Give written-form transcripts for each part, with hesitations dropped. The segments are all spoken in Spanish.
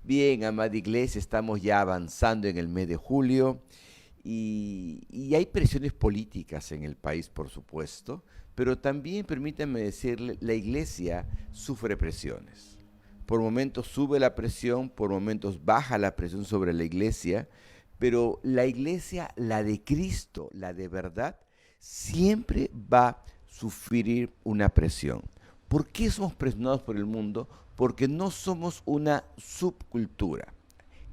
Bien, amada iglesia, estamos ya avanzando en el mes de julio y hay presiones políticas en el país, por supuesto, pero también, permítanme decirle, la iglesia sufre presiones. Por momentos sube la presión, por momentos baja la presión sobre la iglesia, pero la iglesia, la de Cristo, la de verdad, siempre va a sufrir una presión. ¿Por qué somos presionados por el mundo? Porque no somos una subcultura.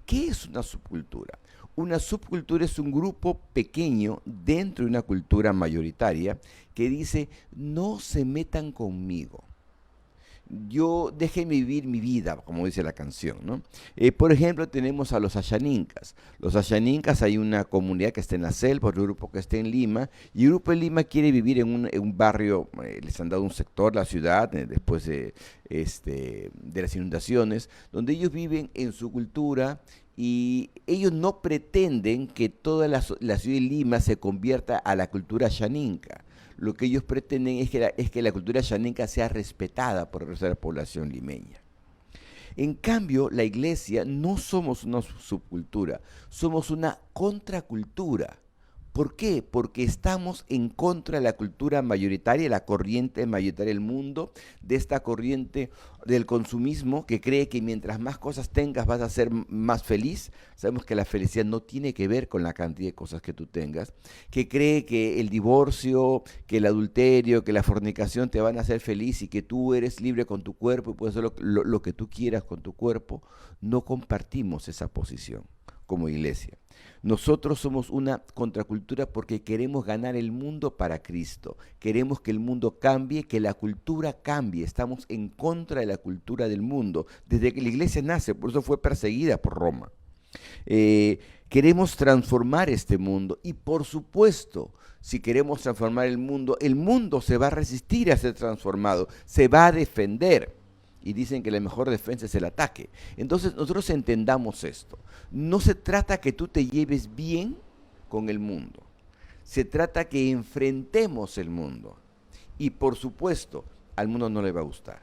¿Qué es una subcultura? Una subcultura es un grupo pequeño dentro de una cultura mayoritaria que dice, no se metan conmigo. Yo déjenme vivir mi vida, como dice la canción, ¿no? Por ejemplo, tenemos a los Ashanincas. Los Ashanincas, hay una comunidad que está en la selva, otro grupo que está en Lima, y el grupo de Lima quiere vivir en un barrio, les han dado un sector, la ciudad, después de las inundaciones, donde ellos viven en su cultura y ellos no pretenden que toda la ciudad de Lima se convierta a la cultura Ashaninka. Lo que ellos pretenden es que la cultura xaninca sea respetada por el resto de la población limeña. En cambio, la iglesia no somos una subcultura, somos una contracultura. ¿Por qué? Porque estamos en contra de la cultura mayoritaria, la corriente mayoritaria del mundo, de esta corriente del consumismo que cree que mientras más cosas tengas vas a ser más feliz. Sabemos que la felicidad no tiene que ver con la cantidad de cosas que tú tengas, que cree que el divorcio, que el adulterio, que la fornicación te van a hacer feliz y que tú eres libre con tu cuerpo y puedes hacer lo que tú quieras con tu cuerpo. No compartimos esa posición como iglesia. Nosotros somos una contracultura porque queremos ganar el mundo para Cristo. Queremos que el mundo cambie, que la cultura cambie. Estamos en contra de la cultura del mundo. Desde que la iglesia nace, por eso fue perseguida por Roma. Queremos transformar este mundo y por supuesto, si queremos transformar el mundo se va a resistir a ser transformado, se va a defender. Y dicen que la mejor defensa es el ataque. Entonces nosotros entendamos esto. No se trata que tú te lleves bien con el mundo. Se trata que enfrentemos el mundo. Y por supuesto, al mundo no le va a gustar.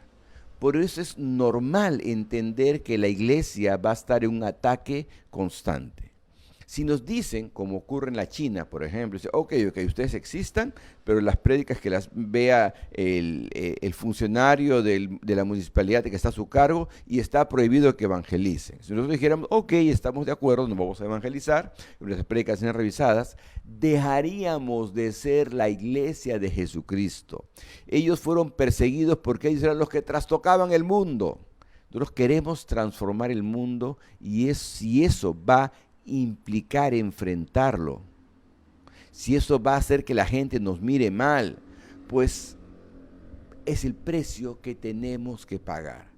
Por eso es normal entender que la iglesia va a estar en un ataque constante. Si nos dicen, como ocurre en la China, por ejemplo, dice, ok, ustedes existan, pero las prédicas que las vea el funcionario de la municipalidad que está a su cargo y está prohibido que evangelicen. Si nosotros dijéramos, ok, estamos de acuerdo, no vamos a evangelizar, nuestras prédicas sean revisadas, dejaríamos de ser la iglesia de Jesucristo. Ellos fueron perseguidos porque ellos eran los que trastocaban el mundo. Nosotros queremos transformar el mundo si eso va a implicar enfrentarlo, si eso va a hacer que la gente nos mire mal, pues es el precio que tenemos que pagar.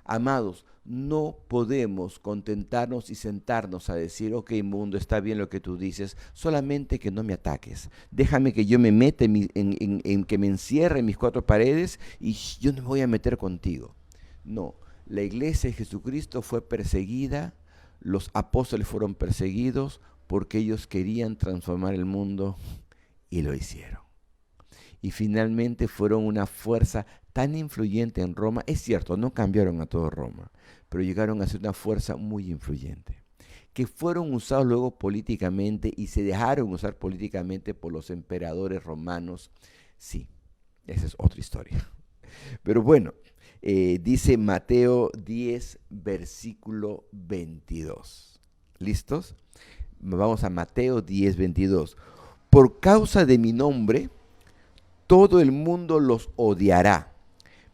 Amados, no podemos contentarnos y sentarnos a decir, ok, mundo, está bien lo que tú dices, solamente que no me ataques. Déjame que yo me meta en que me encierre en mis cuatro paredes y yo no me voy a meter contigo. No, la iglesia de Jesucristo fue perseguida, los apóstoles fueron perseguidos porque ellos querían transformar el mundo y lo hicieron. Y finalmente fueron una fuerza tan influyente en Roma. Es cierto, no cambiaron a todo Roma, pero llegaron a ser una fuerza muy influyente, que fueron usados luego políticamente y se dejaron usar políticamente por los emperadores romanos. Sí, esa es otra historia. Pero bueno, dice Mateo 10, versículo 22. ¿Listos? Vamos a Mateo 10, 22. Por causa de mi nombre, todo el mundo los odiará,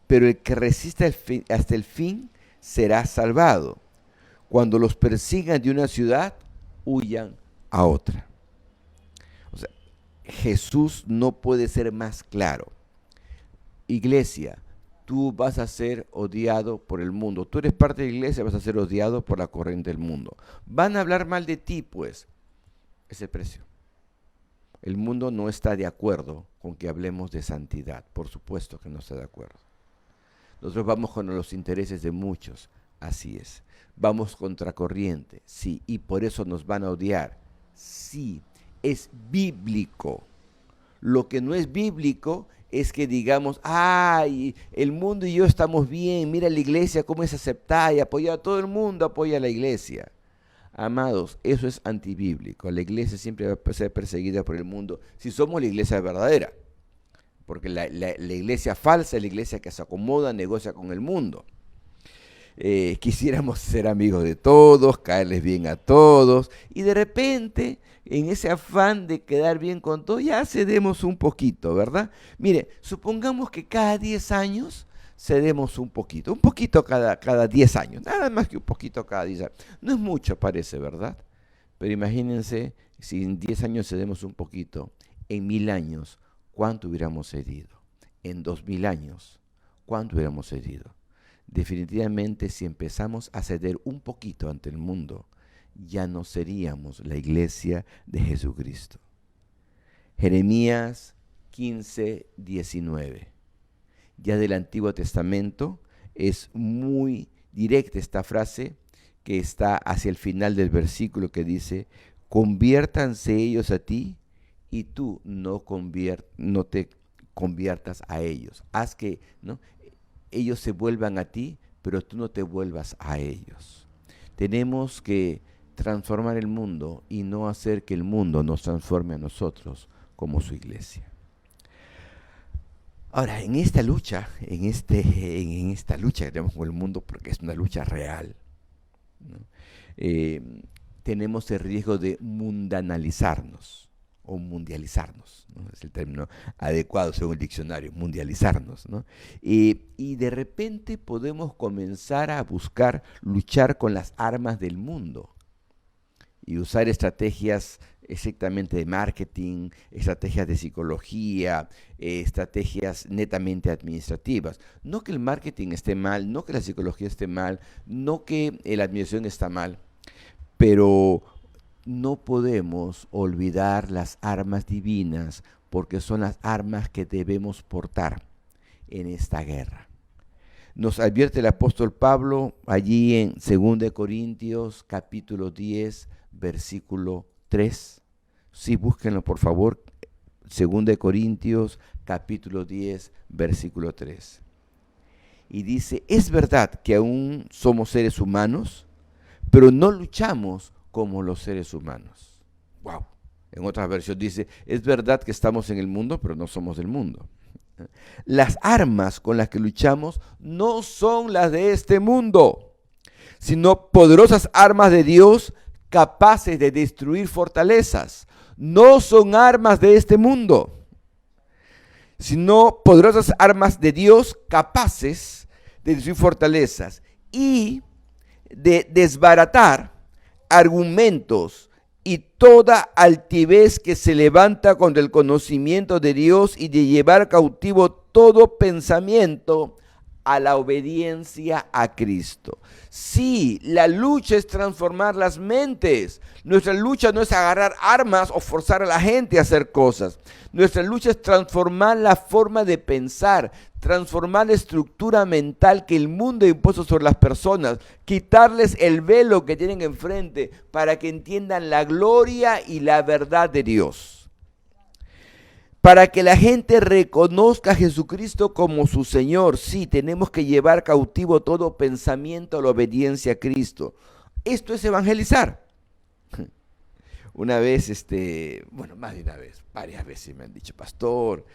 pero el que resista hasta el fin será salvado. Cuando los persigan de una ciudad, huyan a otra. O sea, Jesús no puede ser más claro. Iglesia, tú vas a ser odiado por el mundo. Tú eres parte de la iglesia, vas a ser odiado por la corriente del mundo. Van a hablar mal de ti, pues. Es el precio. El mundo no está de acuerdo con que hablemos de santidad. Por supuesto que no está de acuerdo. Nosotros vamos con los intereses de muchos. Así es. Vamos contra corriente. Sí. Y por eso nos van a odiar. Sí. Es bíblico. Lo que no es bíblico es que digamos, ay, el mundo y yo estamos bien, mira la iglesia cómo es aceptada y apoyada, todo el mundo apoya a la iglesia. Amados, eso es antibíblico. La iglesia siempre va a ser perseguida por el mundo si somos la iglesia verdadera. Porque la iglesia falsa es la iglesia que se acomoda, negocia con el mundo. Quisiéramos ser amigos de todos, caerles bien a todos, y de repente, en ese afán de quedar bien con todos, ya cedemos un poquito, ¿verdad? Mire, supongamos que cada 10 años cedemos un poquito cada 10 años, nada más que un poquito cada 10 años. No es mucho, parece, ¿verdad? Pero imagínense, si en 10 años cedemos un poquito, en 1000 años, ¿cuánto hubiéramos cedido? En 2000 años, ¿cuánto hubiéramos cedido? Definitivamente, si empezamos a ceder un poquito ante el mundo, ya no seríamos la iglesia de Jesucristo. Jeremías 15:19. Ya del Antiguo Testamento es muy directa esta frase que está hacia el final del versículo que dice, conviértanse ellos a ti y tú no te conviertas a ellos. Haz que, ¿no?, ellos se vuelvan a ti, pero tú no te vuelvas a ellos. Tenemos que transformar el mundo y no hacer que el mundo nos transforme a nosotros como su iglesia. Ahora, en esta lucha, en esta lucha que tenemos con el mundo, porque es una lucha real, ¿no?, tenemos el riesgo de mundanalizarnos o mundializarnos, ¿no? Es el término adecuado según el diccionario, mundializarnos, ¿no? Y de repente podemos comenzar a buscar luchar con las armas del mundo y usar estrategias exactamente de marketing, estrategias de psicología, estrategias netamente administrativas. No que el marketing esté mal, no que la psicología esté mal, no que la administración está mal, pero no podemos olvidar las armas divinas porque son las armas que debemos portar en esta guerra. Nos advierte el apóstol Pablo allí en 2 Corintios capítulo 10, versículo 3. Sí, búsquenlo por favor. 2 Corintios capítulo 10, versículo 3. Y dice, es verdad que aún somos seres humanos, pero no luchamos como los seres humanos. Wow. En otra versión dice, es verdad que estamos en el mundo, pero no somos del mundo. Las armas con las que luchamos no son las de este mundo, sino poderosas armas de Dios capaces de destruir fortalezas. No son armas de este mundo, sino poderosas armas de Dios capaces de destruir fortalezas y de desbaratar argumentos y toda altivez que se levanta contra el conocimiento de Dios y de llevar cautivo todo pensamiento a la obediencia a Cristo. Sí, la lucha es transformar las mentes. Nuestra lucha no es agarrar armas o forzar a la gente a hacer cosas. Nuestra lucha es transformar la forma de pensar, transformar la estructura mental que el mundo ha impuesto sobre las personas, quitarles el velo que tienen enfrente para que entiendan la gloria y la verdad de Dios. Para que la gente reconozca a Jesucristo como su Señor, sí, tenemos que llevar cautivo todo pensamiento a la obediencia a Cristo. Esto es evangelizar. Una vez, más de una vez, varias veces me han dicho, pastor,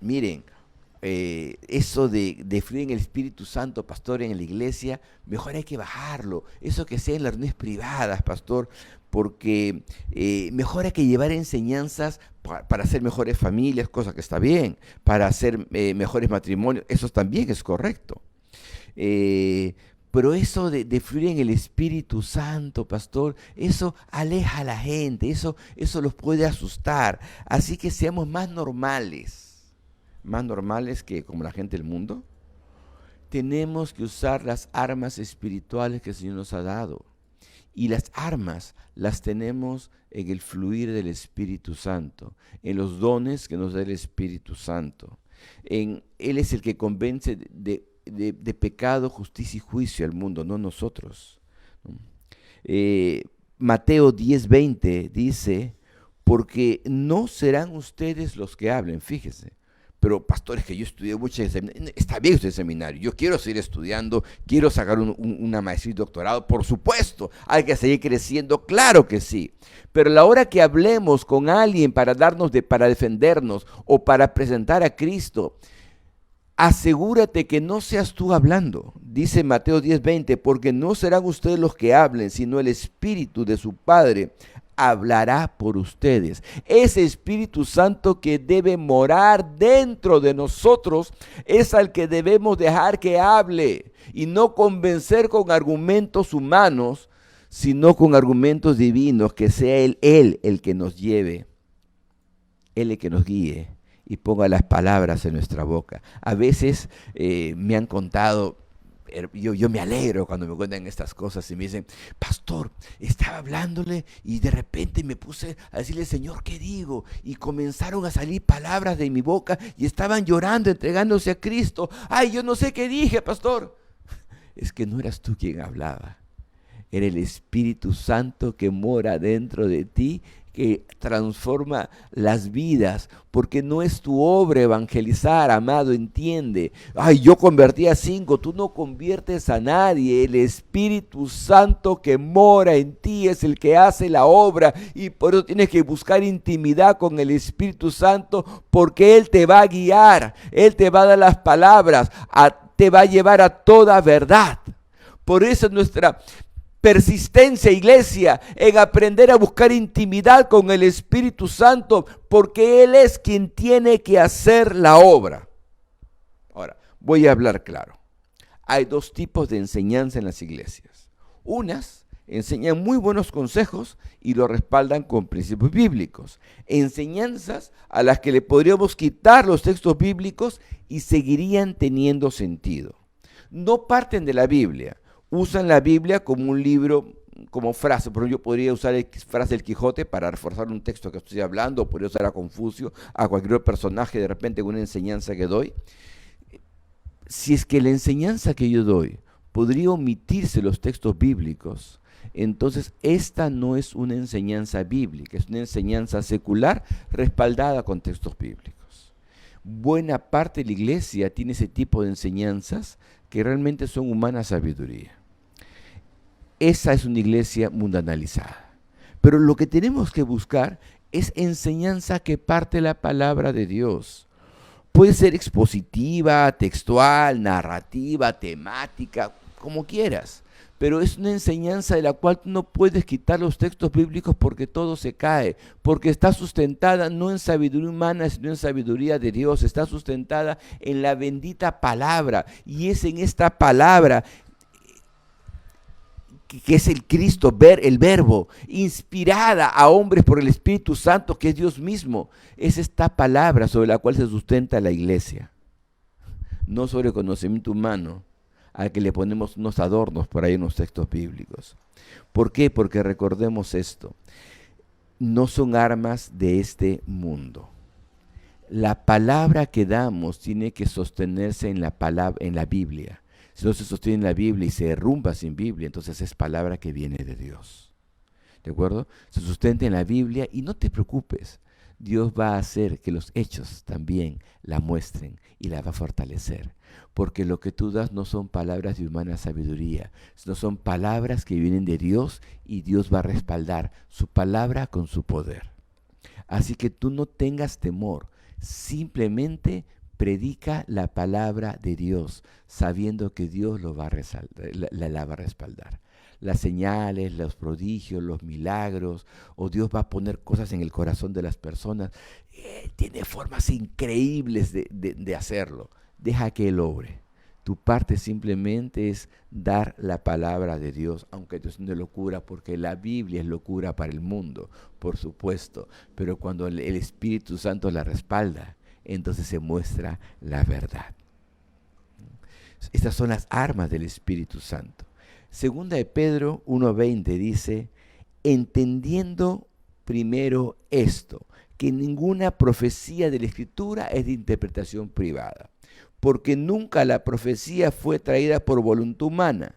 miren, eso de fluir en el Espíritu Santo, pastor, en la iglesia, mejor hay que bajarlo. Eso que sea en las reuniones privadas, pastor, porque mejor hay que llevar enseñanzas para hacer mejores familias, cosa que está bien, para hacer mejores matrimonios, eso también es correcto. Pero eso de fluir en el Espíritu Santo, pastor, eso aleja a la gente, eso los puede asustar. Así que seamos más normales que como la gente del mundo. Tenemos que usar las armas espirituales que el Señor nos ha dado. Y las armas las tenemos en el fluir del Espíritu Santo, en los dones que nos da el Espíritu Santo. Él es el que convence de pecado, justicia y juicio al mundo, no nosotros. Mateo 10:20 dice, porque no serán ustedes los que hablen, fíjese. Pero pastores, que yo estudié mucho en seminario, está bien este seminario, yo quiero seguir estudiando, quiero sacar una maestría y doctorado, por supuesto, hay que seguir creciendo, claro que sí. Pero a la hora que hablemos con alguien para para defendernos o para presentar a Cristo, asegúrate que no seas tú hablando. Dice Mateo 10:20, porque no serán ustedes los que hablen, sino el Espíritu de su Padre hablará por ustedes. Ese Espíritu Santo que debe morar dentro de nosotros es al que debemos dejar que hable y no convencer con argumentos humanos, sino con argumentos divinos, que sea Él el que nos lleve, Él el que nos guíe y ponga las palabras en nuestra boca. A veces me han contado, yo me alegro cuando me cuentan estas cosas y me dicen, pastor, estaba hablándole y de repente me puse a decirle, Señor, ¿qué digo? Y comenzaron a salir palabras de mi boca y estaban llorando, entregándose a Cristo. Ay, yo no sé qué dije, pastor. Es que no eras tú quien hablaba. Era el Espíritu Santo que mora dentro de ti, que transforma las vidas, porque no es tu obra evangelizar, amado, entiende. Ay, yo convertí a 5, tú no conviertes a nadie. El Espíritu Santo que mora en ti es el que hace la obra, y por eso tienes que buscar intimidad con el Espíritu Santo, porque Él te va a guiar, Él te va a dar las palabras, te va a llevar a toda verdad. Por eso nuestra persistencia, iglesia, en aprender a buscar intimidad con el Espíritu Santo, porque Él es quien tiene que hacer la obra. Ahora, voy a hablar claro. Hay dos tipos de enseñanza en las iglesias. Unas enseñan muy buenos consejos y lo respaldan con principios bíblicos. Enseñanzas a las que le podríamos quitar los textos bíblicos y seguirían teniendo sentido. No parten de la Biblia. Usan la Biblia como un libro, como frase. Por ejemplo, yo podría usar la frase del Quijote para reforzar un texto que estoy hablando, o podría usar a Confucio, a cualquier otro personaje de repente con una enseñanza que doy. Si es que la enseñanza que yo doy podría omitirse los textos bíblicos, entonces esta no es una enseñanza bíblica, es una enseñanza secular respaldada con textos bíblicos. Buena parte de la iglesia tiene ese tipo de enseñanzas que realmente son humana sabiduría. Esa es una iglesia mundanalizada. Pero lo que tenemos que buscar es enseñanza que parte de la palabra de Dios. Puede ser expositiva, textual, narrativa, temática, como quieras. Pero es una enseñanza de la cual tú no puedes quitar los textos bíblicos, porque todo se cae. Porque está sustentada no en sabiduría humana, sino en sabiduría de Dios. Está sustentada en la bendita palabra. Y es en esta palabra que es el Cristo, el verbo, inspirada a hombres por el Espíritu Santo, que es Dios mismo. Es esta palabra sobre la cual se sustenta la iglesia. No sobre conocimiento humano, al que le ponemos unos adornos por ahí en los textos bíblicos. ¿Por qué? Porque recordemos esto. No son armas de este mundo. La palabra que damos tiene que sostenerse en la Biblia. Si no se sostiene en la Biblia y se derrumba sin Biblia, entonces es palabra que viene de Dios. ¿De acuerdo? Se sustenta en la Biblia y no te preocupes. Dios va a hacer que los hechos también la muestren y la va a fortalecer. Porque lo que tú das no son palabras de humana sabiduría, sino son palabras que vienen de Dios, y Dios va a respaldar su palabra con su poder. Así que tú no tengas temor, simplemente predica la palabra de Dios, sabiendo que Dios la va a respaldar. Las señales, los prodigios, los milagros, o Dios va a poner cosas en el corazón de las personas. Tiene formas increíbles de hacerlo. Deja que Él obre. Tu parte simplemente es dar la palabra de Dios, aunque esto es una locura, porque la Biblia es locura para el mundo, por supuesto. Pero cuando el Espíritu Santo la respalda, entonces se muestra la verdad. Estas son las armas del Espíritu Santo. Segunda de Pedro 1:20 dice, entendiendo primero esto, que ninguna profecía de la Escritura es de interpretación privada, porque nunca la profecía fue traída por voluntad humana,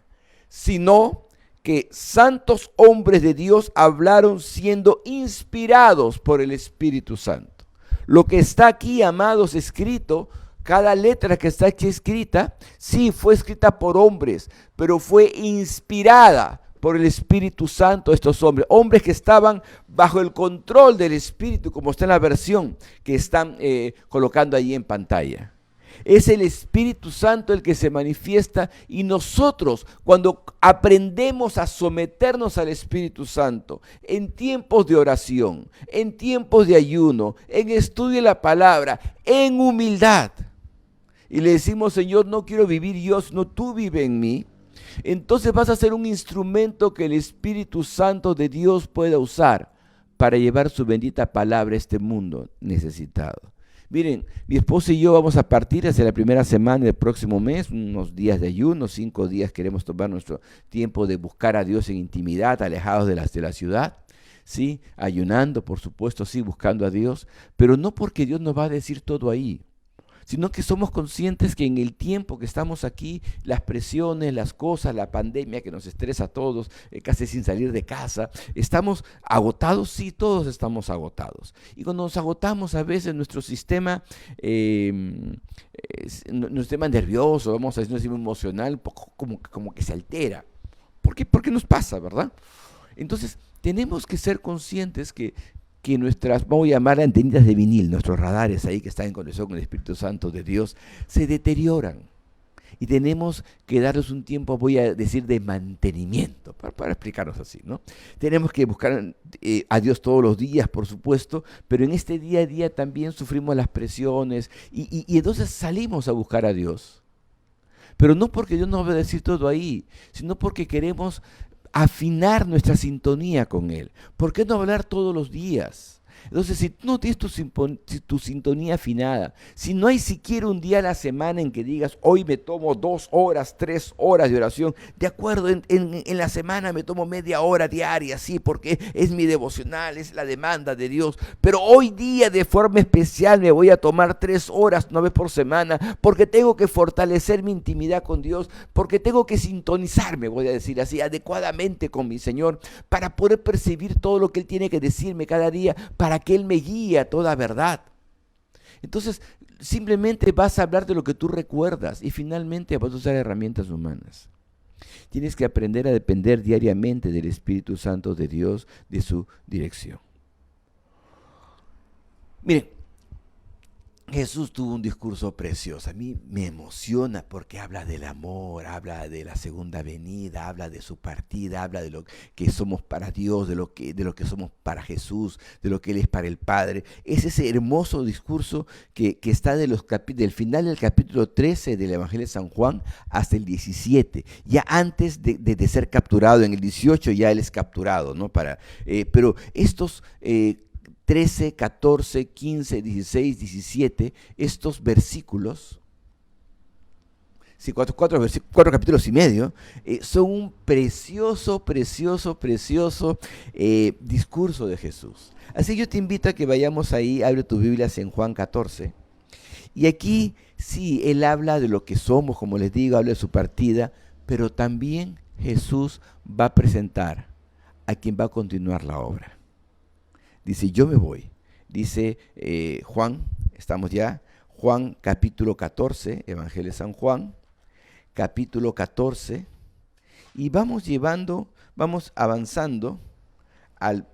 sino que santos hombres de Dios hablaron siendo inspirados por el Espíritu Santo. Lo que está aquí, amados, escrito, cada letra que está aquí escrita, sí, fue escrita por hombres, pero fue inspirada por el Espíritu Santo estos hombres, hombres que estaban bajo el control del Espíritu, como está en la versión que están colocando ahí en pantalla. Es el Espíritu Santo el que se manifiesta, y nosotros, cuando aprendemos a someternos al Espíritu Santo en tiempos de oración, en tiempos de ayuno, en estudio de la palabra, en humildad, y le decimos: Señor, no quiero vivir yo, sino tú vive en mí, entonces vas a ser un instrumento que el Espíritu Santo de Dios pueda usar para llevar su bendita palabra a este mundo necesitado. Miren, mi esposa y yo vamos a partir hacia la primera semana del próximo mes, unos días de ayuno, 5 días queremos tomar nuestro tiempo de buscar a Dios en intimidad, alejados de la ciudad, ¿sí? Ayunando, por supuesto, sí, buscando a Dios, pero no porque Dios nos va a decir todo ahí, sino que somos conscientes que en el tiempo que estamos aquí, las presiones, las cosas, la pandemia que nos estresa a todos, casi sin salir de casa, estamos agotados, sí, todos estamos agotados. Y cuando nos agotamos, a veces nuestro sistema nervioso, vamos a decir, nuestro sistema emocional, como que se altera. ¿Por qué? Porque nos pasa, ¿verdad? Entonces, tenemos que ser conscientes que nuestras, vamos a llamar antenitas de vinil, nuestros radares ahí que están en conexión con el Espíritu Santo de Dios, se deterioran. Y tenemos que darles un tiempo, voy a decir, de mantenimiento, para explicarnos así, ¿no? Tenemos que buscar a Dios todos los días, por supuesto, pero en este día a día también sufrimos las presiones y entonces salimos a buscar a Dios. Pero no porque Dios nos va a decir todo ahí, sino porque queremos afinar nuestra sintonía con Él. ¿Por qué no hablar todos los días? Entonces, si tú no tienes tu sintonía afinada, si no hay siquiera un día a la semana en que digas: hoy me tomo 2 horas, 3 horas de oración, de acuerdo, en la semana me tomo media hora diaria, sí, porque es mi devocional, es la demanda de Dios, pero hoy día de forma especial me voy a tomar 3 horas, 1 vez por semana, porque tengo que fortalecer mi intimidad con Dios, porque tengo que sintonizarme, voy a decir así, adecuadamente con mi Señor, para poder percibir todo lo que Él tiene que decirme cada día, para que Él me guíe a toda verdad. Entonces, simplemente vas a hablar de lo que tú recuerdas y finalmente vas a usar herramientas humanas. Tienes que aprender a depender diariamente del Espíritu Santo de Dios, de su dirección. Miren, Jesús tuvo un discurso precioso. A mí me emociona porque habla del amor, habla de la segunda venida, habla de su partida, habla de lo que somos para Dios, de lo que somos para Jesús, de lo que Él es para el Padre. Es ese hermoso discurso que está del final del capítulo 13 del Evangelio de San Juan hasta el 17, ya antes de ser capturado. En el 18 ya Él es capturado, ¿no? Pero estos 13, 14, 15, 16, 17, estos versículos, sí, cuatro capítulos y medio, son un precioso discurso de Jesús. Así yo te invito a que vayamos ahí, abre tu Biblia en Juan 14, y aquí sí, Él habla de lo que somos, como les digo, habla de su partida, pero también Jesús va a presentar a quien va a continuar la obra. Dice: yo me voy. Dice Juan, estamos ya, Juan capítulo 14, Evangelio de San Juan, capítulo 14, y vamos avanzando al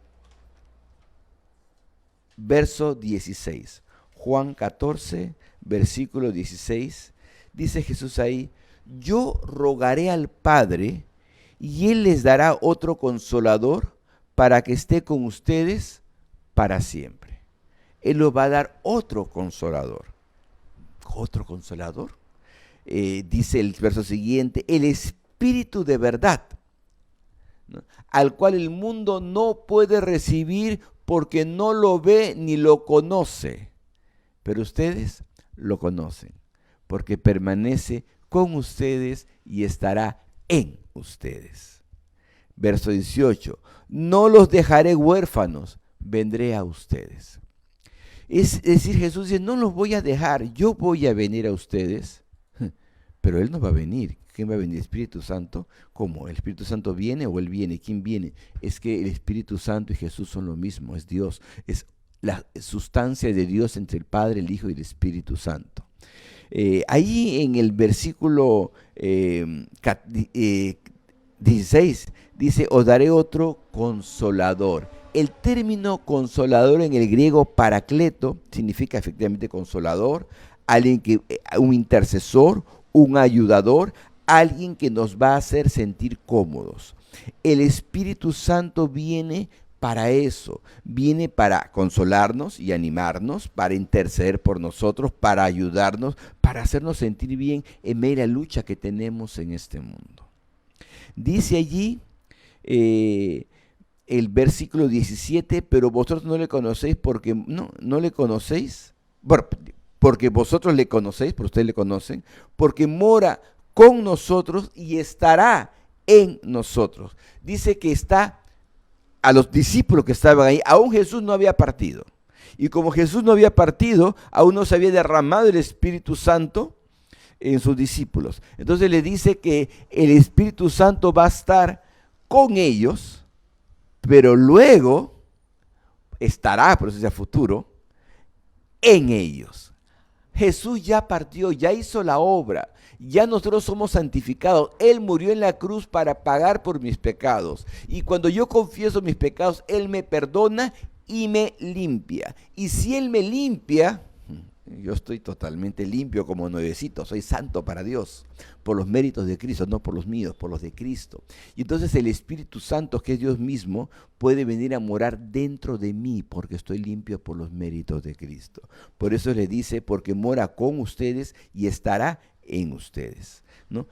verso 16. Juan 14, versículo 16, dice Jesús ahí: yo rogaré al Padre, y Él les dará otro consolador para que esté con ustedes para siempre. Él nos va a dar otro consolador. ¿Otro consolador? Dice el verso siguiente: el Espíritu de verdad, ¿no? Al cual el mundo no puede recibir porque no lo ve ni lo conoce. Pero ustedes lo conocen, porque permanece con ustedes y estará en ustedes. Verso 18: no los dejaré huérfanos, vendré a ustedes. Es decir, Jesús dice: no los voy a dejar, yo voy a venir a ustedes, pero Él no va a venir. ¿Quién va a venir? ¿El Espíritu Santo? ¿Cómo? ¿El Espíritu Santo viene o Él viene? ¿Quién viene? Es que el Espíritu Santo y Jesús son lo mismo, es Dios, es la sustancia de Dios entre el Padre, el Hijo y el Espíritu Santo. Ahí en el versículo 16 dice, os daré otro consolador. El término consolador en el griego paracleto significa efectivamente consolador, alguien que, un intercesor, un ayudador, alguien que nos va a hacer sentir cómodos. El Espíritu Santo viene para eso, viene para consolarnos y animarnos, para interceder por nosotros, para ayudarnos, para hacernos sentir bien en medio de la lucha que tenemos en este mundo. Dice allí el versículo 17, pero vosotros no le conocéis porque no le conocéis, bueno, porque vosotros le conocéis, pero ustedes le conocen, porque mora con nosotros y estará en nosotros. Dice que está a los discípulos que estaban ahí, aún Jesús no había partido. Y como Jesús no había partido, aún no se había derramado el Espíritu Santo en sus discípulos. Entonces le dice que el Espíritu Santo va a estar con ellos, pero luego estará, por eso es a futuro, en ellos. Jesús ya partió, ya hizo la obra, ya nosotros somos santificados. Él murió en la cruz para pagar por mis pecados. Y cuando yo confieso mis pecados, Él me perdona y me limpia. Y si Él me limpia, yo estoy totalmente limpio como nuevecito, soy santo para Dios, por los méritos de Cristo, no por los míos, por los de Cristo. Y entonces el Espíritu Santo, que es Dios mismo, puede venir a morar dentro de mí, porque estoy limpio por los méritos de Cristo. Por eso le dice, porque mora con ustedes y estará en ustedes, ¿no?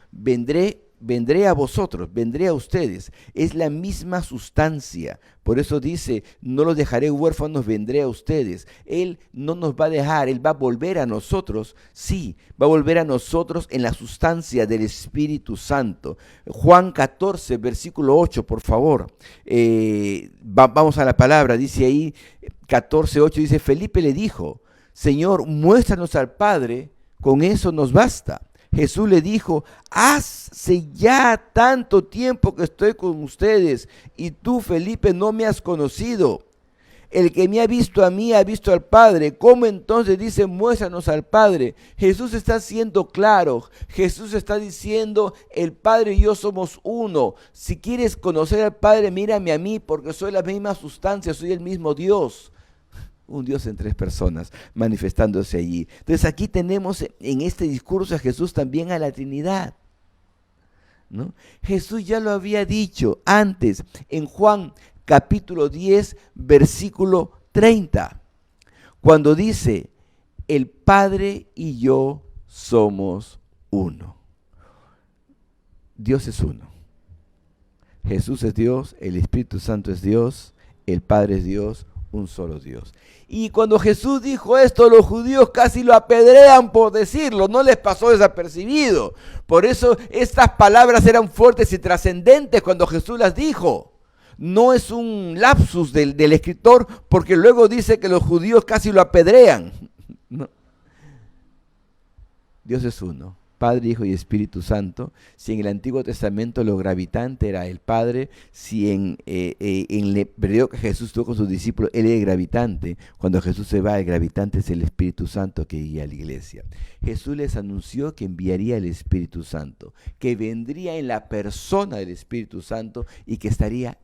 Vendré a vosotros, vendré a ustedes. Es la misma sustancia. Por eso dice, no los dejaré huérfanos, vendré a ustedes. Él no nos va a dejar, Él va a volver a nosotros. Sí, va a volver a nosotros en la sustancia del Espíritu Santo. Juan 14, versículo 8, por favor. Vamos a la palabra, dice ahí 14, 8, dice, Felipe le dijo, Señor, muéstranos al Padre, con eso nos basta. Jesús le dijo, hace ya tanto tiempo que estoy con ustedes y tú, Felipe, no me has conocido. El que me ha visto a mí ha visto al Padre. ¿Cómo entonces dice, muéstranos al Padre? Jesús está siendo claro. Jesús está diciendo, el Padre y yo somos uno. Si quieres conocer al Padre, mírame a mí, porque soy la misma sustancia, soy el mismo Dios. Un Dios en tres personas manifestándose allí. Entonces aquí tenemos en este discurso a Jesús también a la Trinidad, ¿no? Jesús ya lo había dicho antes en Juan capítulo 10, versículo 30, cuando dice, el Padre y yo somos uno. Dios es uno. Jesús es Dios, el Espíritu Santo es Dios, el Padre es Dios, un solo Dios. Y cuando Jesús dijo esto, los judíos casi lo apedrean por decirlo, no les pasó desapercibido. Por eso estas palabras eran fuertes y trascendentes cuando Jesús las dijo. No es un lapsus del escritor, porque luego dice que los judíos casi lo apedrean. No. Dios es uno. Padre, Hijo y Espíritu Santo. Si en el Antiguo Testamento lo gravitante era el Padre, si en el periodo que Jesús estuvo con sus discípulos, Él era gravitante. Cuando Jesús se va, el gravitante es el Espíritu Santo que guía a la iglesia. Jesús les anunció que enviaría el Espíritu Santo, que vendría en la persona del Espíritu Santo y que estaría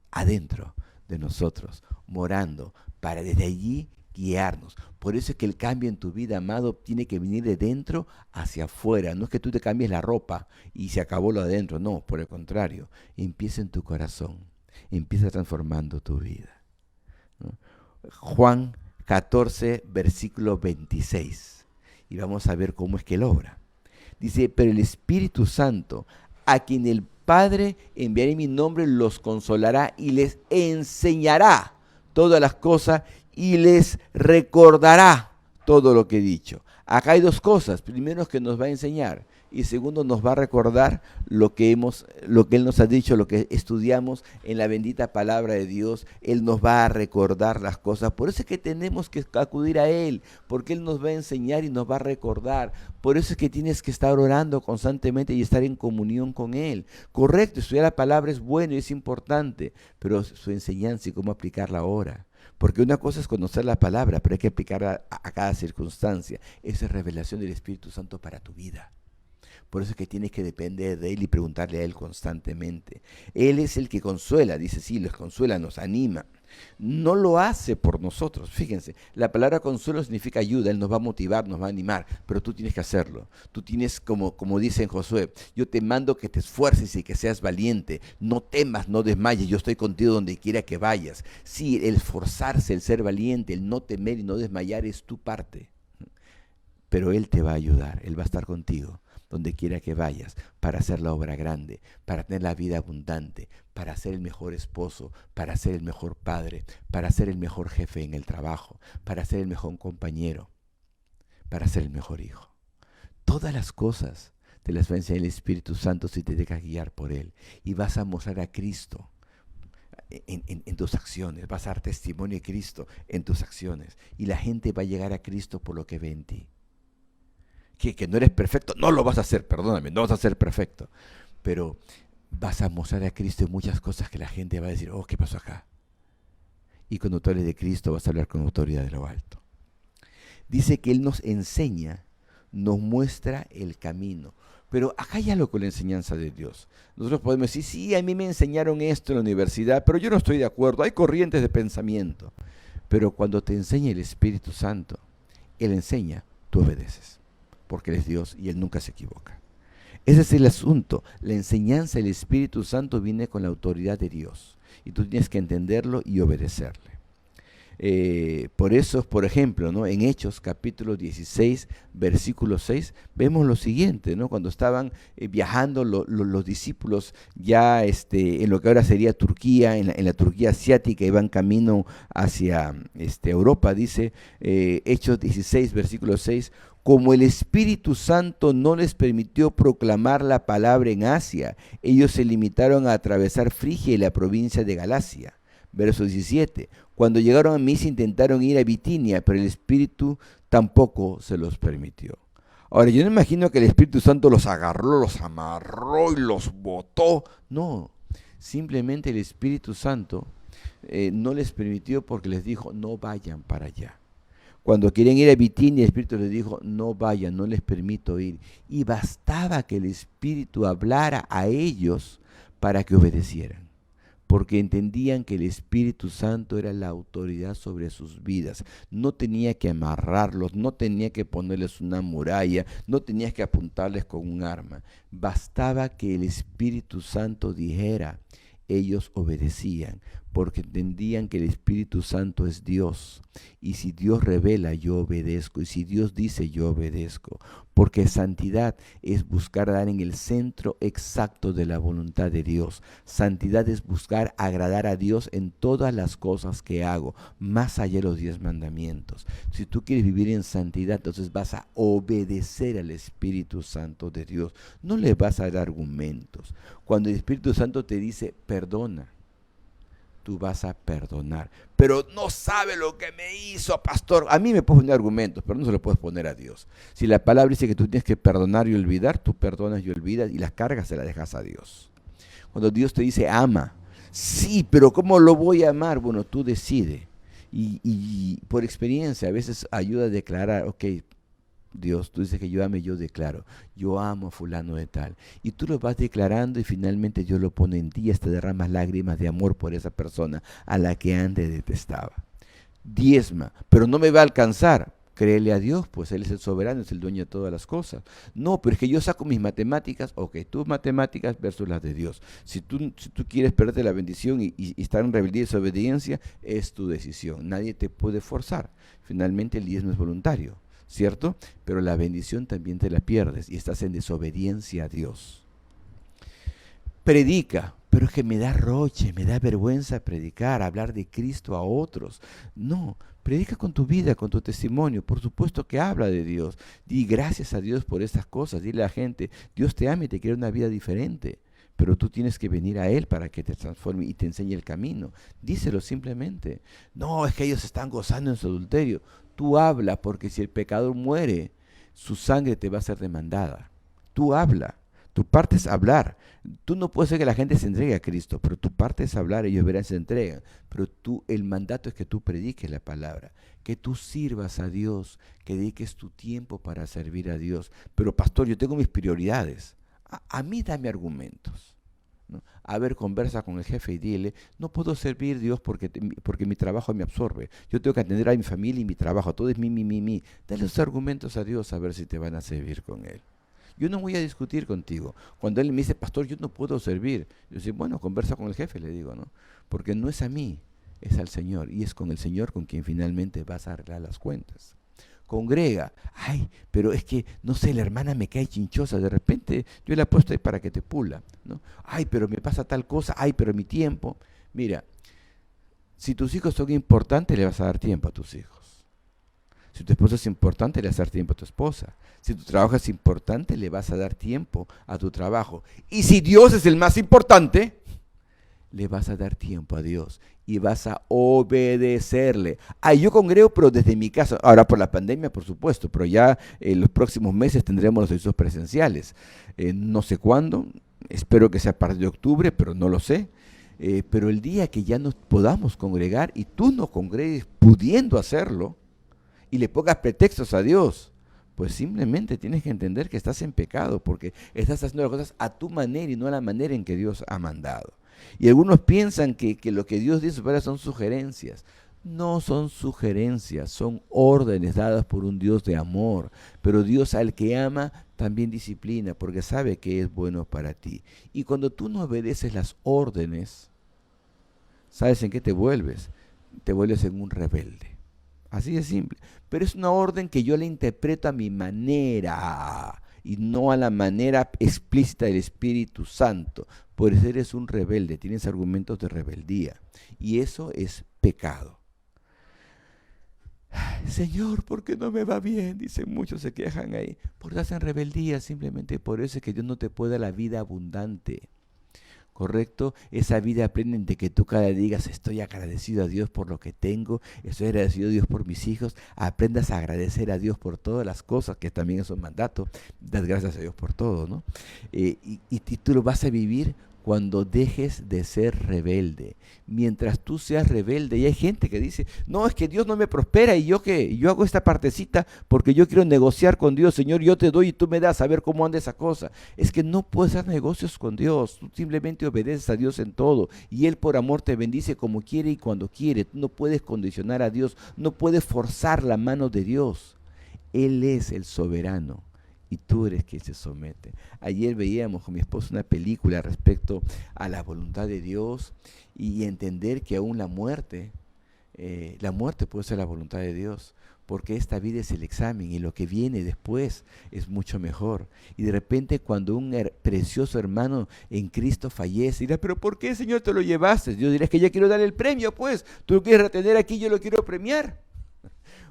adentro de nosotros, morando, para desde allí guiarnos. Por eso es que el cambio en tu vida, amado, tiene que venir de dentro hacia afuera. No es que tú te cambies la ropa y se acabó lo de adentro. No, por el contrario. Empieza en tu corazón. Empieza transformando tu vida, ¿no? Juan 14, versículo 26. Y vamos a ver cómo es que Él obra. Dice, pero el Espíritu Santo, a quien el Padre enviará en mi nombre, los consolará y les enseñará todas las cosas y les recordará todo lo que he dicho. Acá hay dos cosas. Primero es que nos va a enseñar Y segundo, nos va a recordar lo que Él nos ha dicho, lo que estudiamos en la bendita palabra de Dios. Él nos va a recordar las cosas. Por eso es que tenemos que acudir a Él, porque Él nos va a enseñar y nos va a recordar. Por eso es que tienes que estar orando constantemente y estar en comunión con Él. Correcto, estudiar la palabra es bueno y es importante, pero su enseñanza y cómo aplicarla ahora. Porque una cosa es conocer la palabra, pero hay que aplicarla a cada circunstancia. Esa es revelación del Espíritu Santo para tu vida. Por eso es que tienes que depender de Él y preguntarle a Él constantemente. Él es el que consuela, dice, sí, los consuela, nos anima. No lo hace por nosotros, fíjense. La palabra consuelo significa ayuda, Él nos va a motivar, nos va a animar, pero tú tienes que hacerlo. Tú tienes, como dice en Josué, yo te mando que te esfuerces y que seas valiente. No temas, no desmayes, yo estoy contigo donde quiera que vayas. Sí, el esforzarse, el ser valiente, el no temer y no desmayar es tu parte. Pero Él te va a ayudar, Él va a estar contigo donde quiera que vayas, para hacer la obra grande, para tener la vida abundante, para ser el mejor esposo, para ser el mejor padre, para ser el mejor jefe en el trabajo, para ser el mejor compañero, para ser el mejor hijo. Todas las cosas te las va a enseñar el Espíritu Santo si te dejas guiar por Él. Y vas a mostrar a Cristo en tus acciones, vas a dar testimonio de Cristo en tus acciones. Y la gente va a llegar a Cristo por lo que ve en ti. Que no eres perfecto, no lo vas a hacer, perdóname, no vas a ser perfecto, pero vas a mostrar a Cristo en muchas cosas que la gente va a decir, oh, ¿qué pasó acá? Y cuando tú hables de Cristo vas a hablar con autoridad de lo alto. Dice que Él nos enseña, nos muestra el camino, pero acá hay algo con la enseñanza de Dios. Nosotros podemos decir, sí, a mí me enseñaron esto en la universidad, pero yo no estoy de acuerdo, hay corrientes de pensamiento, pero cuando te enseña el Espíritu Santo, Él enseña, tú obedeces. Porque Él es Dios y Él nunca se equivoca. Ese es el asunto. La enseñanza del Espíritu Santo viene con la autoridad de Dios. Y tú tienes que entenderlo y obedecerle. Por eso, por ejemplo, ¿no? En Hechos capítulo 16, versículo 6, vemos lo siguiente, ¿no? Cuando estaban viajando los discípulos ya en lo que ahora sería Turquía, en la Turquía asiática, iban camino hacia Europa, dice Hechos 16, versículo 6, como el Espíritu Santo no les permitió proclamar la palabra en Asia, ellos se limitaron a atravesar Frigia y la provincia de Galacia. Verso 17, cuando llegaron a Misia intentaron ir a Bitinia, pero el Espíritu tampoco se los permitió. Ahora, yo no imagino que el Espíritu Santo los agarró, los amarró y los botó. No, simplemente el Espíritu Santo no les permitió porque les dijo, no vayan para allá. Cuando querían ir a Bitinia, el Espíritu les dijo, no vayan, no les permito ir. Y bastaba que el Espíritu hablara a ellos para que obedecieran. Porque entendían que el Espíritu Santo era la autoridad sobre sus vidas. No tenía que amarrarlos, no tenía que ponerles una muralla, no tenía que apuntarles con un arma. Bastaba que el Espíritu Santo dijera, ellos obedecían, porque entendían que el Espíritu Santo es Dios. Y si Dios revela, yo obedezco. Y si Dios dice, yo obedezco. Porque santidad es buscar dar en el centro exacto de la voluntad de Dios. Santidad es buscar agradar a Dios en todas las cosas que hago, más allá de los 10 mandamientos. Si tú quieres vivir en santidad, entonces vas a obedecer al Espíritu Santo de Dios. No le vas a dar argumentos. Cuando el Espíritu Santo te dice, perdona, tú vas a perdonar. Pero no sabe lo que me hizo, pastor. A mí me puedes poner argumentos, pero no se lo puedes poner a Dios. Si la palabra dice que tú tienes que perdonar y olvidar, tú perdonas y olvidas y las cargas se las dejas a Dios. Cuando Dios te dice ama, sí, pero ¿cómo lo voy a amar? Bueno, tú decides. Y por experiencia a veces ayuda a declarar, ok, Dios, tú dices que yo ame, yo declaro, yo amo a fulano de tal. Y tú lo vas declarando y finalmente Dios lo pone en ti y hasta derramas lágrimas de amor por esa persona a la que antes detestaba. Diezma, pero no me va a alcanzar. Créele a Dios, pues Él es el soberano, es el dueño de todas las cosas. No, pero es que yo saco mis matemáticas, ok, tus matemáticas versus las de Dios. Si tú quieres perderte la bendición y estar en rebeldía y desobediencia, es tu decisión. Nadie te puede forzar. Finalmente el diezmo es voluntario, ¿cierto? Pero la bendición también te la pierdes y estás en desobediencia a Dios. Predica, pero es que me da roche, me da vergüenza predicar, hablar de Cristo a otros. No, Predica con tu vida, con tu testimonio. Por supuesto que habla de Dios. Di gracias a Dios por estas cosas. Dile a la gente, Dios te ama y te quiere una vida diferente. Pero tú tienes que venir a Él para que te transforme y te enseñe el camino. Díselo simplemente. No, es que ellos están gozando en su adulterio. Tú habla, porque si el pecador muere, su sangre te va a ser demandada. Tú habla. Tu parte es hablar. Tú no puedes hacer que la gente se entregue a Cristo, pero tu parte es hablar, ellos verán si se entregan. Pero el mandato es que tú prediques la palabra, que tú sirvas a Dios, que dediques tu tiempo para servir a Dios. Pero pastor, yo tengo mis prioridades. A mí dame argumentos, ¿no? A ver, conversa con el jefe y dile, no puedo servir a Dios porque mi trabajo me absorbe. Yo tengo que atender a mi familia y mi trabajo, todo es mi. Dale los argumentos a Dios a ver si te van a servir con Él. Yo no voy a discutir contigo. Cuando él me dice, pastor, yo no puedo servir, yo digo, bueno, conversa con el jefe, le digo, ¿no? Porque no es a mí, es al Señor. Y es con el Señor con quien finalmente vas a arreglar las cuentas. Congrega. Ay, pero es que, no sé, la hermana me cae chinchosa. De repente yo la he puesto ahí para que te pula, ¿no? Ay, pero me pasa tal cosa. Ay, pero mi tiempo. Mira, si tus hijos son importantes, le vas a dar tiempo a tus hijos. Si tu esposo es importante, le vas a dar tiempo a tu esposa. Si tu trabajo es importante, le vas a dar tiempo a tu trabajo. Y si Dios es el más importante, le vas a dar tiempo a Dios y vas a obedecerle. Yo congrego, pero desde mi casa. Ahora por la pandemia, por supuesto, pero ya en los próximos meses tendremos los servicios presenciales. No sé cuándo, espero que sea a partir de octubre, pero no lo sé. Pero el día que ya nos podamos congregar y tú no congregues pudiendo hacerlo, y le pongas pretextos a Dios, pues simplemente tienes que entender que estás en pecado, porque estás haciendo las cosas a tu manera y no a la manera en que Dios ha mandado. Y algunos piensan que lo que Dios dice para son sugerencias. No son sugerencias, son órdenes dadas por un Dios de amor. Pero Dios al que ama también disciplina, porque sabe que es bueno para ti. Y cuando tú no obedeces las órdenes, ¿sabes en qué te vuelves? Te vuelves en un rebelde. Así de simple. Pero es una orden que yo la interpreto a mi manera y no a la manera explícita del Espíritu Santo. Por eso eres un rebelde, tienes argumentos de rebeldía. Y eso es pecado. Señor, ¿por qué no me va bien? Dicen muchos, se quejan ahí. Porque hacen rebeldía, simplemente por eso es que Dios no te puede dar la vida abundante. ¿Correcto? Esa vida aprende de que tú cada día digas, estoy agradecido a Dios por lo que tengo, estoy agradecido a Dios por mis hijos, aprendas a agradecer a Dios por todas las cosas, que también es un mandato, das gracias a Dios por todo, ¿no? Y tú lo vas a vivir cuando dejes de ser rebelde. Mientras tú seas rebelde, y hay gente que dice, no, es que Dios no me prospera y yo hago esta partecita porque yo quiero negociar con Dios, Señor, yo te doy y tú me das a ver cómo anda esa cosa. Es que no puedes hacer negocios con Dios, tú simplemente obedeces a Dios en todo y Él por amor te bendice como quiere y cuando quiere. Tú no puedes condicionar a Dios, no puedes forzar la mano de Dios. Él es el soberano y tú eres quien se somete. Ayer veíamos con mi esposo una película respecto a la voluntad de Dios y entender que aún la muerte puede ser la voluntad de Dios, porque esta vida es el examen y lo que viene después es mucho mejor. Y de repente cuando un precioso hermano en Cristo fallece, dirá, pero ¿por qué, Señor, te lo llevaste? Yo diré, es que ya quiero darle el premio, pues. Tú lo quieres retener aquí, yo lo quiero premiar.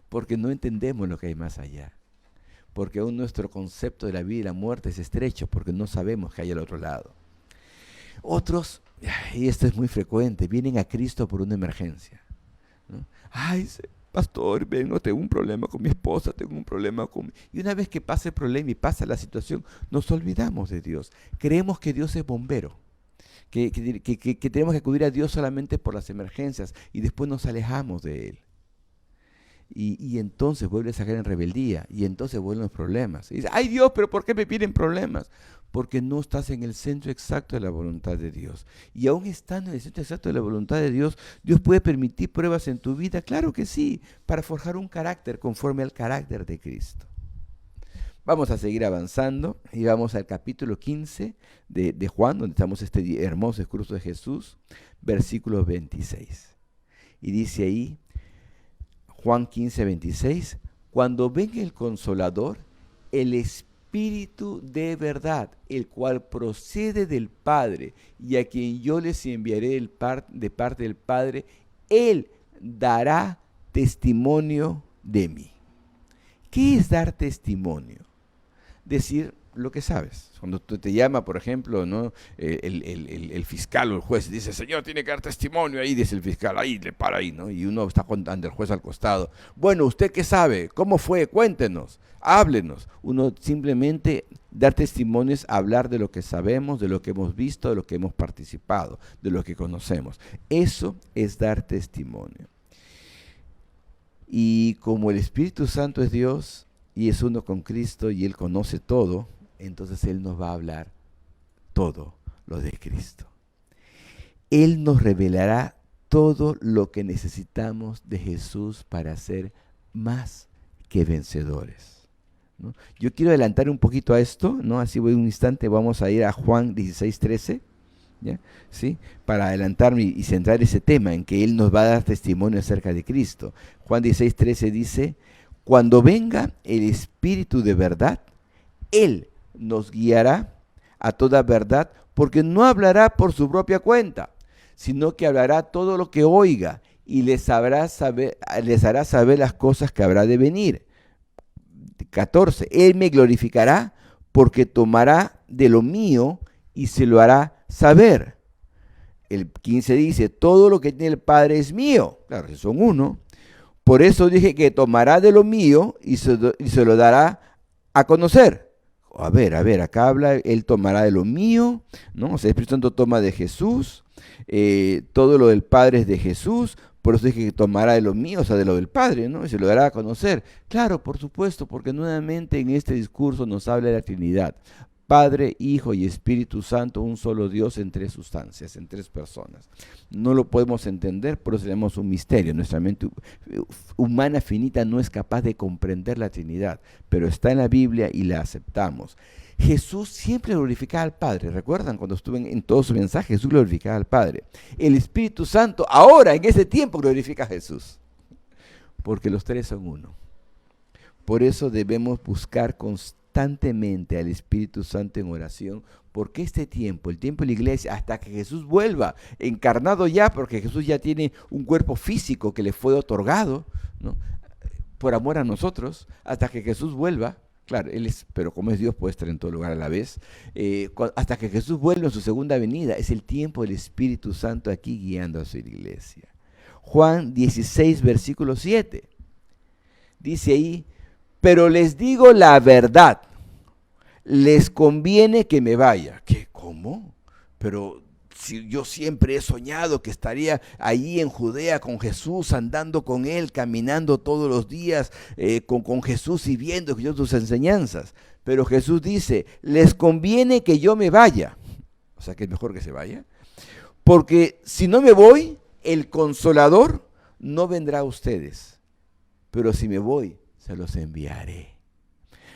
Porque no entendemos lo que hay más allá. Porque aún nuestro concepto de la vida y la muerte es estrecho, porque no sabemos qué hay al otro lado. Otros, y esto es muy frecuente, vienen a Cristo por una emergencia, ¿no? Ay, pastor, vengo, tengo un problema con mi esposa, tengo un problema con... Y una vez que pasa el problema y pasa la situación, nos olvidamos de Dios. Creemos que Dios es bombero, que tenemos que acudir a Dios solamente por las emergencias y después nos alejamos de Él. Y entonces vuelves a caer en rebeldía y entonces vuelven los problemas. Y dices, ay Dios, pero ¿por qué me vienen problemas? Porque no estás en el centro exacto de la voluntad de Dios. Y aún estando en el centro exacto de la voluntad de Dios, Dios puede permitir pruebas en tu vida, claro que sí, para forjar un carácter conforme al carácter de Cristo. Vamos a seguir avanzando y vamos al capítulo 15 de Juan, donde estamos este hermoso discurso de Jesús, versículo 26. Y dice ahí, Juan 15, 26, cuando venga el Consolador, el Espíritu de verdad, el cual procede del Padre, y a quien yo les enviaré de parte del Padre, Él dará testimonio de mí. ¿Qué es dar testimonio? Decir lo que sabes. Cuando tú te llama, por ejemplo, ¿no? el fiscal o el juez dice, señor, tiene que dar testimonio, ahí dice el fiscal, ahí le para ahí, ¿no? Y uno está contando, el juez al costado. Bueno, ¿usted qué sabe? ¿Cómo fue? Cuéntenos, háblenos. Uno simplemente dar testimonio es hablar de lo que sabemos, de lo que hemos visto, de lo que hemos participado, de lo que conocemos. Eso es dar testimonio. Y como el Espíritu Santo es Dios y es uno con Cristo y Él conoce todo, entonces Él nos va a hablar todo lo de Cristo. Él nos revelará todo lo que necesitamos de Jesús para ser más que vencedores, ¿no? Yo quiero adelantar un poquito a esto, ¿no? Así voy un instante, vamos a ir a Juan 16:13, ¿ya? ¿Sí? Para adelantarme y centrar ese tema en que Él nos va a dar testimonio acerca de Cristo. Juan 16:13 dice, cuando venga el Espíritu de verdad, Él nos guiará a toda verdad, porque no hablará por su propia cuenta, sino que hablará todo lo que oiga y les hará saber las cosas que habrá de venir. 14. Él me glorificará porque tomará de lo mío y se lo hará saber. El 15 dice, todo lo que tiene el Padre es mío. Claro, son uno. Por eso dije que tomará de lo mío y se lo dará a conocer. A ver, acá habla, Él tomará de lo mío, ¿no? O sea, el Espíritu Santo toma de Jesús, todo lo del Padre es de Jesús, por eso dije que tomará de lo mío, o sea, de lo del Padre, ¿no? Y se lo dará a conocer. Claro, por supuesto, porque nuevamente en este discurso nos habla de la Trinidad. Padre, Hijo y Espíritu Santo, un solo Dios en tres sustancias, en tres personas. No lo podemos entender, por eso tenemos un misterio. Nuestra mente humana finita no es capaz de comprender la Trinidad, pero está en la Biblia y la aceptamos. Jesús siempre glorificaba al Padre. ¿Recuerdan cuando estuve en todo su mensaje? Jesús glorificaba al Padre. El Espíritu Santo ahora, en ese tiempo, glorifica a Jesús. Porque los tres son uno. Por eso debemos buscar constantemente al Espíritu Santo en oración, porque este tiempo, el tiempo de la iglesia, hasta que Jesús vuelva, encarnado ya, porque Jesús ya tiene un cuerpo físico que le fue otorgado, ¿no? Por amor a nosotros, hasta que Jesús vuelva. Claro, pero como es Dios puede estar en todo lugar a la vez, hasta que Jesús vuelva en su segunda venida, es el tiempo del Espíritu Santo aquí guiando a su iglesia. Juan 16, versículo 7, dice ahí, pero les digo la verdad, les conviene que me vaya. ¿Qué? ¿Cómo? Pero si yo siempre he soñado que estaría allí en Judea con Jesús, andando con Él, caminando todos los días con Jesús y viendo sus enseñanzas. Pero Jesús dice, les conviene que yo me vaya. O sea que es mejor que se vaya. Porque si no me voy, el Consolador no vendrá a ustedes. Pero si me voy, se los enviaré.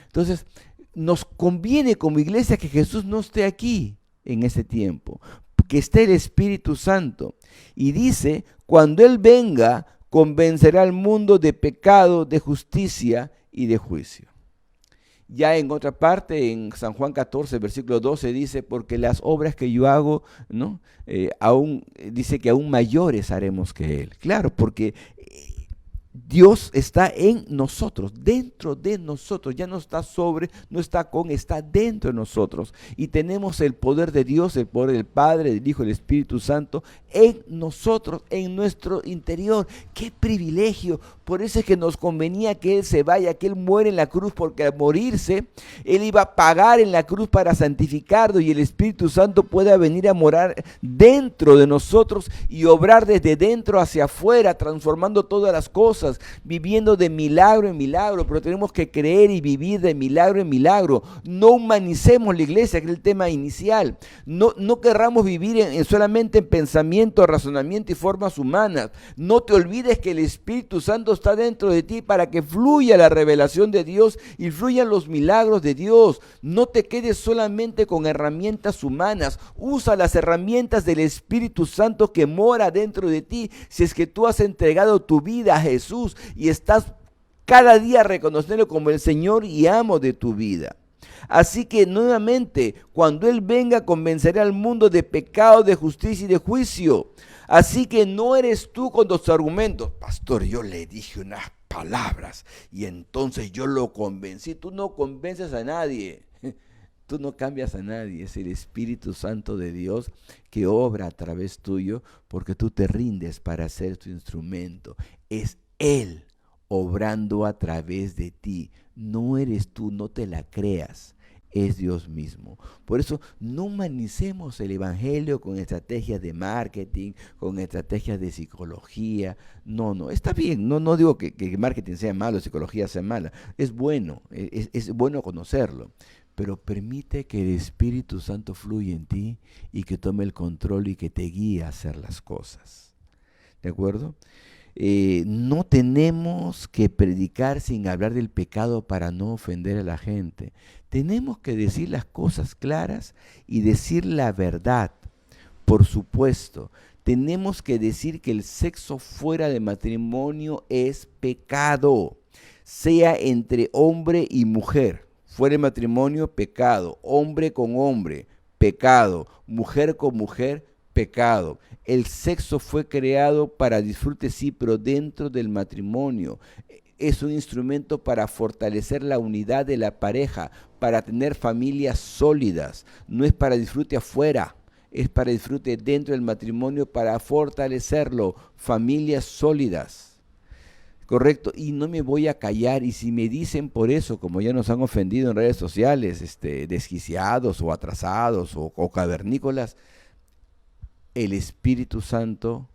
Entonces, nos conviene como iglesia que Jesús no esté aquí en ese tiempo, que esté el Espíritu Santo. Y dice, cuando Él venga, convencerá al mundo de pecado, de justicia y de juicio. Ya en otra parte, en San Juan 14, versículo 12, dice, porque las obras que yo hago, ¿no? Dice que aún mayores haremos que Él. Claro, porque Dios está en nosotros, dentro de nosotros, ya no está sobre, no está con, está dentro de nosotros. Y tenemos el poder de Dios, el poder del Padre, del Hijo y del Espíritu Santo en nosotros, en nuestro interior. ¡Qué privilegio! Por eso es que nos convenía que Él se vaya, que Él muere en la cruz, porque al morirse, Él iba a pagar en la cruz para santificarnos y el Espíritu Santo pueda venir a morar dentro de nosotros y obrar desde dentro hacia afuera, transformando todas las cosas, viviendo de milagro en milagro, pero tenemos que creer y vivir de milagro en milagro. No humanicemos la iglesia, que es el tema inicial. No querramos vivir solamente en pensamiento, razonamiento y formas humanas. No te olvides que el Espíritu Santo está dentro de ti para que fluya la revelación de Dios y fluyan los milagros de Dios. No te quedes solamente con herramientas humanas. Usa las herramientas del Espíritu Santo que mora dentro de ti. Si es que tú has entregado tu vida a Jesús y estás cada día reconociéndolo como el Señor y amo de tu vida. Así que nuevamente, cuando Él venga, convencerá al mundo de pecado, de justicia y de juicio. Así que no eres tú con tus argumentos. Pastor, yo le dije unas palabras y entonces yo lo convencí. Tú no convences a nadie. Tú no cambias a nadie. Es el Espíritu Santo de Dios que obra a través tuyo porque tú te rindes para ser tu instrumento. Es Él obrando a través de ti. No eres tú, no te la creas. Es Dios mismo. Por eso no humanicemos el Evangelio con estrategias de marketing, con estrategias de psicología. No, está bien. No digo que marketing sea malo, psicología sea mala. Es bueno, es bueno conocerlo. Pero permite que el Espíritu Santo fluya en ti y que tome el control y que te guíe a hacer las cosas. ¿De acuerdo? No tenemos que predicar sin hablar del pecado para no ofender a la gente. Tenemos que decir las cosas claras y decir la verdad, por supuesto. Tenemos que decir que el sexo fuera de matrimonio es pecado, sea entre hombre y mujer. Fuera de matrimonio, pecado. Hombre con hombre, pecado. Mujer con mujer, pecado. El sexo fue creado para disfrute, sí, pero dentro del matrimonio. Es un instrumento para fortalecer la unidad de la pareja, para tener familias sólidas. No es para disfrute afuera, es para disfrute dentro del matrimonio, para fortalecerlo. Familias sólidas. Correcto, y no me voy a callar, y si me dicen por eso, como ya nos han ofendido en redes sociales, desquiciados o atrasados o cavernícolas, el Espíritu Santo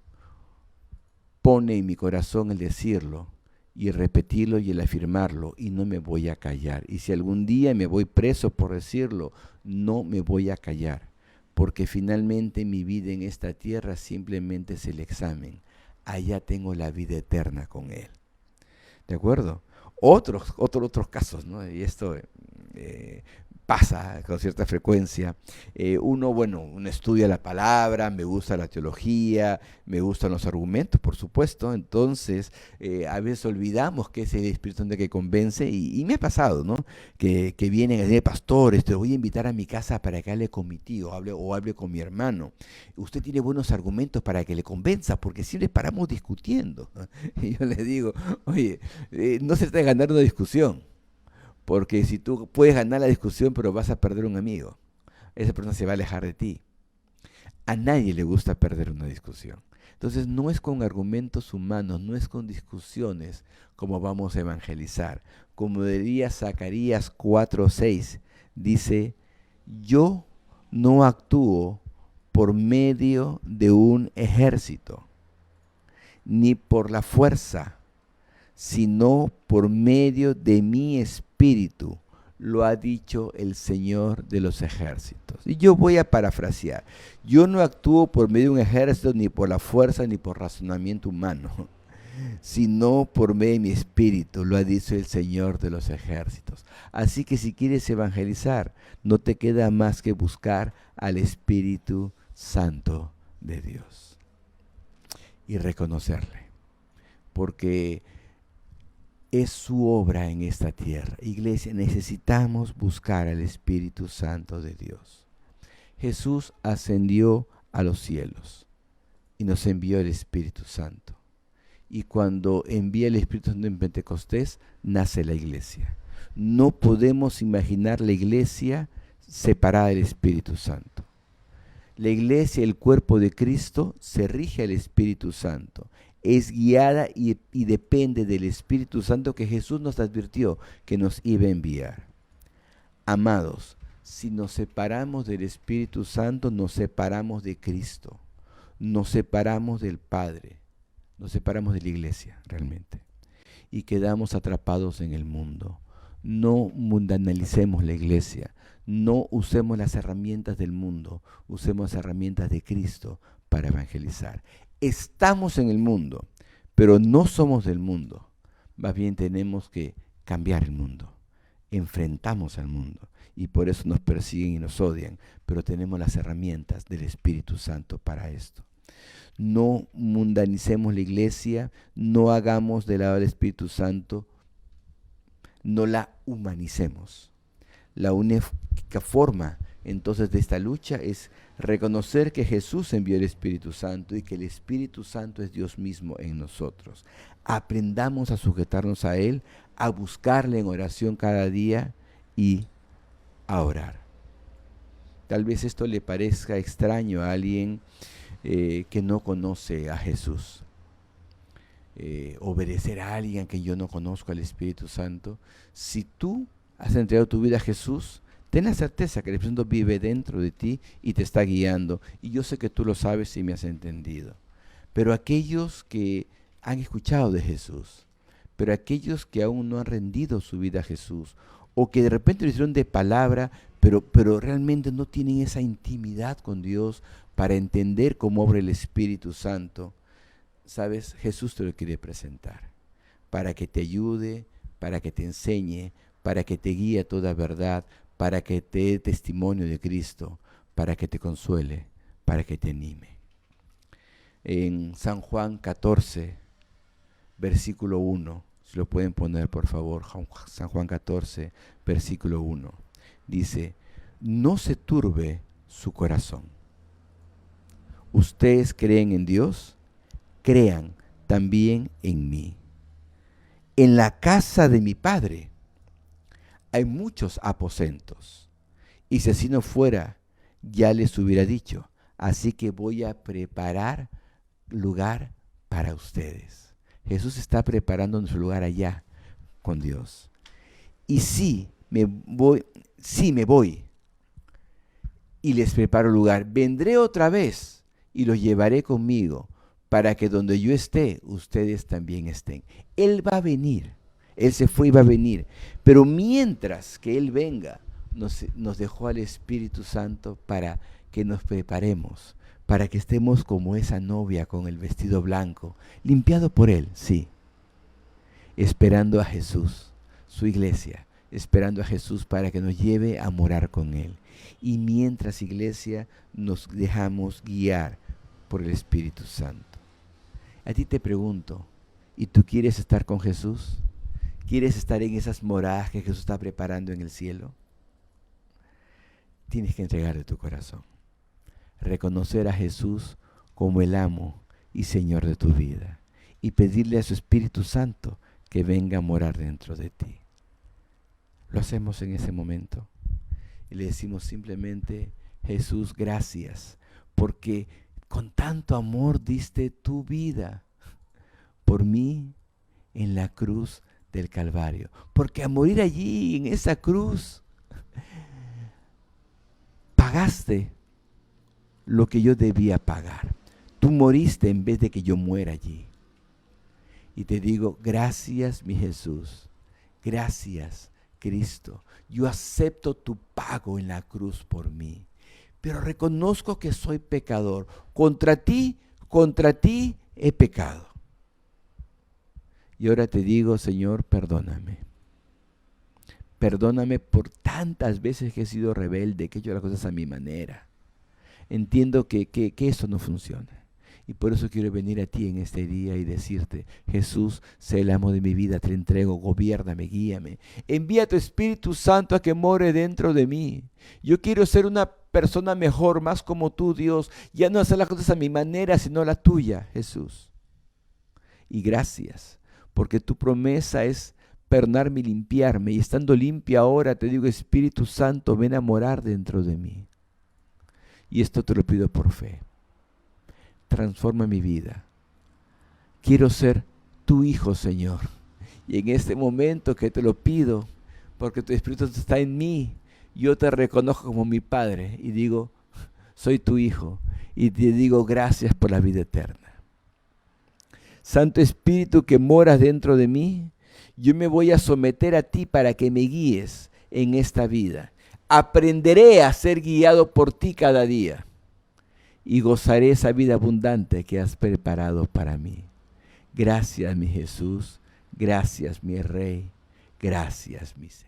pone en mi corazón el decirlo y el repetirlo y el afirmarlo, y no me voy a callar. Y si algún día me voy preso por decirlo, no me voy a callar, porque finalmente mi vida en esta tierra simplemente es el examen. Allá tengo la vida eterna con Él. ¿De acuerdo? Otros casos, ¿no? Y esto pasa con cierta frecuencia. Uno estudia la palabra, me gusta la teología, me gustan los argumentos, por supuesto. Entonces, a veces olvidamos que es el Espíritu Santo que convence. Y me ha pasado, ¿no? Que vienen a decir, pastor, te voy a invitar a mi casa para que hable con mi tío hable con mi hermano. Usted tiene buenos argumentos para que le convenza, porque siempre paramos discutiendo. Y yo le digo, oye, no se trata de ganar una discusión. Porque si tú puedes ganar la discusión, pero vas a perder un amigo, esa persona se va a alejar de ti. A nadie le gusta perder una discusión. Entonces no es con argumentos humanos, no es con discusiones como vamos a evangelizar. Como diría Zacarías 4:6, dice, yo no actúo por medio de un ejército, ni por la fuerza, sino por medio de mi espíritu, lo ha dicho el Señor de los ejércitos. Y yo voy a parafrasear, yo no actúo por medio de un ejército, ni por la fuerza, ni por razonamiento humano, sino por medio de mi espíritu, lo ha dicho el Señor de los ejércitos. Así que si quieres evangelizar, no te queda más que buscar al Espíritu Santo de Dios y reconocerle, porque es su obra en esta tierra. Iglesia, necesitamos buscar al Espíritu Santo de Dios. Jesús ascendió a los cielos y nos envió el Espíritu Santo. Y cuando envía el Espíritu Santo en Pentecostés, nace la iglesia. No podemos imaginar la iglesia separada del Espíritu Santo. La iglesia, el cuerpo de Cristo, se rige al Espíritu Santo. Es guiada y depende del Espíritu Santo que Jesús nos advirtió que nos iba a enviar. Amados, si nos separamos del Espíritu Santo, nos separamos de Cristo, nos separamos del Padre, nos separamos de la iglesia realmente y quedamos atrapados en el mundo. No mundanalicemos la iglesia, no usemos las herramientas del mundo, usemos las herramientas de Cristo para evangelizar. Estamos en el mundo, pero no somos del mundo. Más bien tenemos que cambiar el mundo. Enfrentamos al mundo y por eso nos persiguen y nos odian, pero tenemos las herramientas del Espíritu Santo para esto. No mundanicemos la iglesia, no hagamos del lado del Espíritu Santo, no la humanicemos. La única forma entonces de esta lucha es reconocer que Jesús envió el Espíritu Santo y que el Espíritu Santo es Dios mismo en nosotros. Aprendamos a sujetarnos a Él, a buscarle en oración cada día y a orar. Tal vez esto le parezca extraño a alguien que no conoce a Jesús. Obedecer a alguien que yo no conozco, al Espíritu Santo. Si tú has entregado tu vida a Jesús, ten la certeza que el Espíritu Santo vive dentro de ti y te está guiando. Y yo sé que tú lo sabes y me has entendido. Pero aquellos que han escuchado de Jesús, pero aquellos que aún no han rendido su vida a Jesús, o que de repente lo hicieron de palabra, pero realmente no tienen esa intimidad con Dios para entender cómo obra el Espíritu Santo, ¿sabes? Jesús te lo quiere presentar para que te ayude, para que te enseñe, para que te guíe a toda verdad, para que te dé testimonio de Cristo, para que te consuele, para que te anime. En San Juan 14, versículo 1, si lo pueden poner por favor, San Juan 14, versículo 1, dice: no se turbe su corazón. Ustedes creen en Dios, crean también en mí. En la casa de mi Padre hay muchos aposentos, y si así no fuera, ya les hubiera dicho. Así que voy a preparar lugar para ustedes. Jesús está preparando nuestro lugar allá con Dios. Y si me voy y les preparo lugar, vendré otra vez y los llevaré conmigo, para que donde yo esté, ustedes también estén. Él va a venir. Él se fue y va a venir. Pero mientras que Él venga, nos dejó al Espíritu Santo para que nos preparemos, para que estemos como esa novia con el vestido blanco, limpiado por Él, sí, esperando a Jesús, su iglesia, esperando a Jesús para que nos lleve a morar con Él. Y mientras, iglesia, nos dejamos guiar por el Espíritu Santo. A ti te pregunto, ¿y tú quieres estar con Jesús? ¿Quieres estar en esas moradas que Jesús está preparando en el cielo? Tienes que entregarle tu corazón. Reconocer a Jesús como el amo y Señor de tu vida. Y pedirle a su Espíritu Santo que venga a morar dentro de ti. Lo hacemos en ese momento. Y le decimos simplemente: Jesús, gracias, porque con tanto amor diste tu vida por mí en la cruz del Calvario. Porque a morir allí, en esa cruz, pagaste lo que yo debía pagar. Tú moriste en vez de que yo muera allí. Y te digo, gracias, mi Jesús. Gracias, Cristo. Yo acepto tu pago en la cruz por mí. Pero reconozco que soy pecador. Contra ti he pecado. Y ahora te digo, Señor, perdóname. Perdóname por tantas veces que he sido rebelde, que he hecho las cosas a mi manera. Entiendo que esto no funciona. Y por eso quiero venir a ti en este día y decirte: Jesús, sé el amo de mi vida, te entrego, gobiérname, guíame. Envía a tu Espíritu Santo a que more dentro de mí. Yo quiero ser una persona mejor, más como tú, Dios. Ya no hacer las cosas a mi manera, sino a la tuya, Jesús. Y gracias, porque tu promesa es perdonarme y limpiarme. Y estando limpia ahora, te digo: Espíritu Santo, ven a morar dentro de mí. Y esto te lo pido por fe. Transforma mi vida. Quiero ser tu hijo, Señor. Y en este momento que te lo pido, porque tu Espíritu Santo está en mí, yo te reconozco como mi Padre y digo: soy tu hijo. Y te digo gracias por la vida eterna. Santo Espíritu que moras dentro de mí, yo me voy a someter a ti para que me guíes en esta vida. Aprenderé a ser guiado por ti cada día y gozaré esa vida abundante que has preparado para mí. Gracias, mi Jesús. Gracias, mi Rey. Gracias, mi Señor.